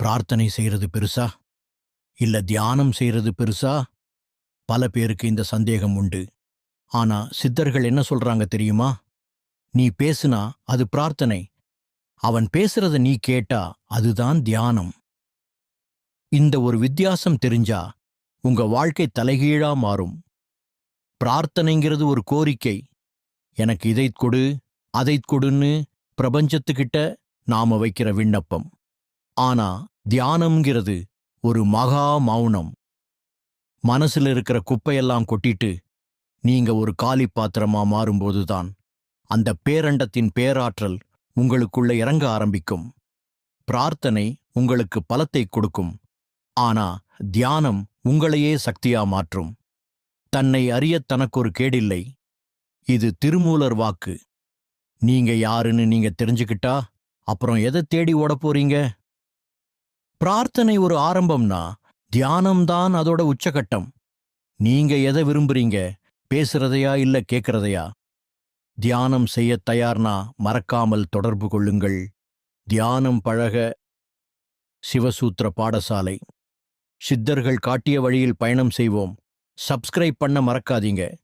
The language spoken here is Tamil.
பிரார்த்தனை செய்யறது பெருசா இல்ல தியானம் செய்யறது பெருசா? பல பேருக்கு இந்த சந்தேகம் உண்டு. ஆனா சித்தர்கள் என்ன சொல்றாங்க தெரியுமா? நீ பேசுனா அது பிரார்த்தனை, அவன் பேசுறத நீ கேட்டா அதுதான் தியானம். இந்த ஒரு வித்தியாசம் தெரிஞ்சா உங்க வாழ்க்கை தலைகீழா மாறும். பிரார்த்தனைங்கிறது ஒரு கோரிக்கை. எனக்கு இதைக் கொடு, அதைக் கொடுன்னு பிரபஞ்சத்துக்கிட்ட நாம வைக்கிற விண்ணப்பம். ஆனா தியானம்ங்கிறது ஒரு மகா மௌனம். மனசுல இருக்கிற குப்பையெல்லாம் கொட்டிட்டு நீங்க ஒரு காலி பாத்திரமா மாறும்போதுதான் அந்த பேரண்டத்தின் பேராற்றல் உங்களுக்குள்ள இறங்க ஆரம்பிக்கும். பிரார்த்தனை உங்களுக்கு பலத்தை கொடுக்கும். ஆனா தியானம் உங்களையே சக்தியா மாற்றும். தன்னை அறியத் தனக்கொரு கேடில்லை. இது திருமூலர் வாக்கு. நீங்க யாருன்னு நீங்க தெரிஞ்சுக்கிட்டா அப்புறம் எதை தேடி ஓடப் போறீங்க? பிரார்த்தனை ஒரு ஆரம்பம்னா தியானம்தான் அதோட உச்சகட்டம். நீங்க எதை விரும்புறீங்க? பேசுறதையா இல்ல கேட்கறதையா? தியானம் செய்யத் தயார்னா மறக்காமல் தொடர்பு கொள்ளுங்கள். தியானம் பழக சிவசூத்திர பாடசாலை. சித்தர்கள் காட்டிய வழியில் பயணம் செய்வோம். சப்ஸ்கிரைப் பண்ண மறக்காதீங்க.